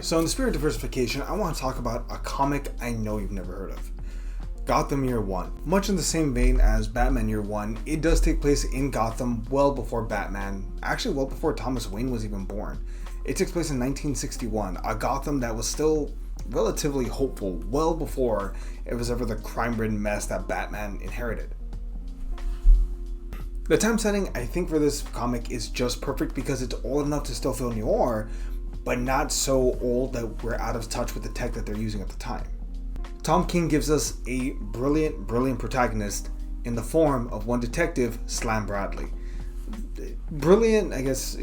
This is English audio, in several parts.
So in the spirit of diversification, I want to talk about a comic I know you've never heard of. Gotham Year One. Much in the same vein as Batman Year One, it does take place in Gotham well before Batman, actually well before Thomas Wayne was even born. It takes place in 1961, a Gotham that was still relatively hopeful well before it was ever the crime-ridden mess that Batman inherited. The time setting, I think, for this comic is just perfect because it's old enough to still feel noir, but not so old that we're out of touch with the tech that they're using at the time. Tom King gives us a brilliant protagonist in the form of one detective, Slam Bradley. Brilliant, I guess.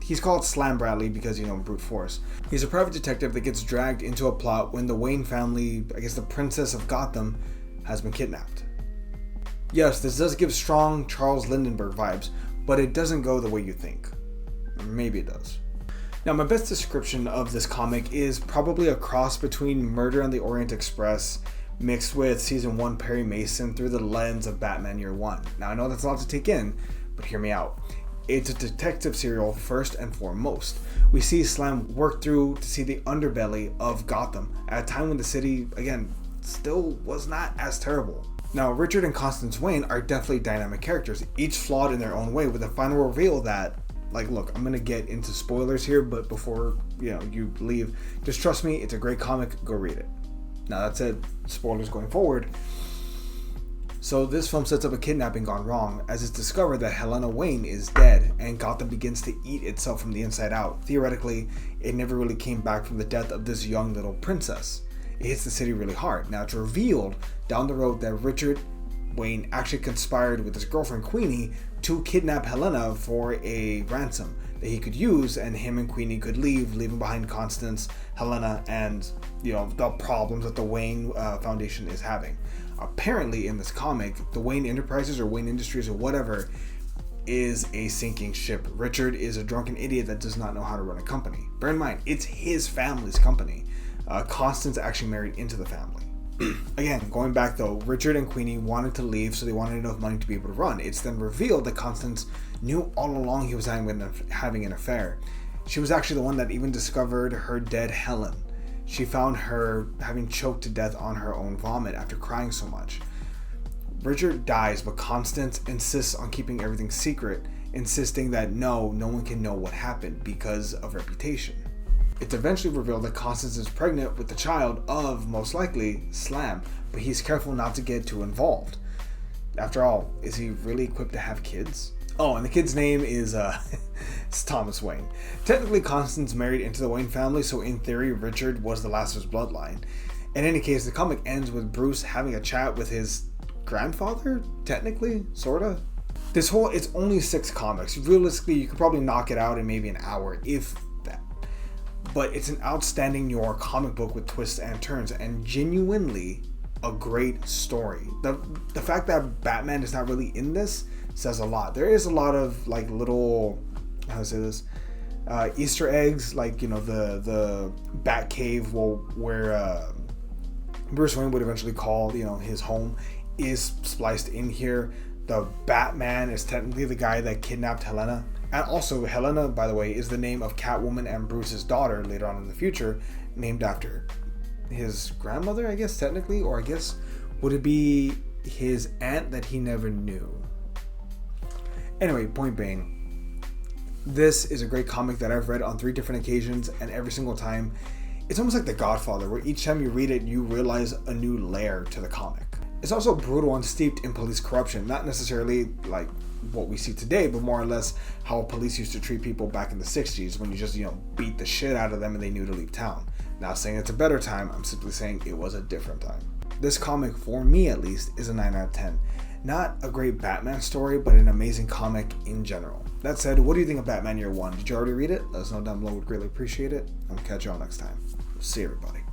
He's called Slam Bradley because, brute force. He's a private detective that gets dragged into a plot when the Wayne family, I guess the princess of Gotham, has been kidnapped. Yes, this does give strong Charles Lindbergh vibes, but it doesn't go the way you think. Or maybe it does. Now, my best description of this comic is probably a cross between Murder on the Orient Express mixed with Season 1 Perry Mason through the lens of Batman Year One. Now, I know that's a lot to take in, but hear me out. It's a detective serial first and foremost. We see Slam work through to see the underbelly of Gotham at a time when the city, again, still was not as terrible. Now, Richard and Constance Wayne are definitely dynamic characters, each flawed in their own way, with a final reveal that, look, I'm going to get into spoilers here, but before, you leave, just trust me, it's a great comic, go read it. Now, that said, spoilers going forward. So this film sets up a kidnapping gone wrong as it's discovered that Helena Wayne is dead and Gotham begins to eat itself from the inside out. Theoretically, it never really came back from the death of this young little princess. It hits the city really hard. Now, it's revealed down the road that Richard Wayne actually conspired with his girlfriend Queenie to kidnap Helena for a ransom that he could use, and him and Queenie could leaving behind Constance, Helena, and the problems that the Wayne Foundation is having. Apparently, in this comic, the Wayne Enterprises or Wayne Industries or whatever is a sinking ship. Richard is a drunken idiot that does not know how to run a company. Bear in mind, it's his family's company. Constance actually married into the family. Again, going back though, Richard and Queenie wanted to leave, so they wanted enough money to be able to run. It's then revealed that Constance knew all along he was having an affair. She was actually the one that even discovered her dead Helen. She found her having choked to death on her own vomit after crying so much. Richard dies, but Constance insists on keeping everything secret, insisting that no one can know what happened because of reputation. It's eventually revealed that Constance is pregnant with the child of, most likely, Slam, but he's careful not to get too involved. After all, is he really equipped to have kids? Oh, and the kid's name is it's Thomas Wayne. Technically, Constance married into the Wayne family, so in theory, Richard was the last of his bloodline. In any case, the comic ends with Bruce having a chat with his grandfather, technically, sorta. It's only 6 comics. Realistically, you could probably knock it out in maybe an hour, if that. But it's an outstanding noir comic book with twists and turns, and genuinely a great story. The fact that Batman is not really in this says a lot. There is a lot of little, how to say this, Easter eggs, the Bat Cave, where Bruce Wayne would eventually call his home, is spliced in here. The Batman is technically the guy that kidnapped Helena. And also, Helena, by the way, is the name of Catwoman and Bruce's daughter later on in the future, named after his grandmother, I guess, technically, or I guess, would it be his aunt that he never knew? Anyway, point being, this is a great comic that I've read on 3 different occasions, and every single time, it's almost like The Godfather, where each time you read it, you realize a new layer to the comic. It's also brutal and steeped in police corruption, not necessarily like what we see today, but more or less how police used to treat people back in the 60s when you just, beat the shit out of them and they knew to leave town. Not saying it's a better time, I'm simply saying it was a different time. This comic, for me at least, is a 9 out of 10. Not a great Batman story, but an amazing comic in general. That said, what do you think of Batman Year One? Did you already read it? Let us know down below, would greatly appreciate it. I'll catch you all next time. See you, everybody.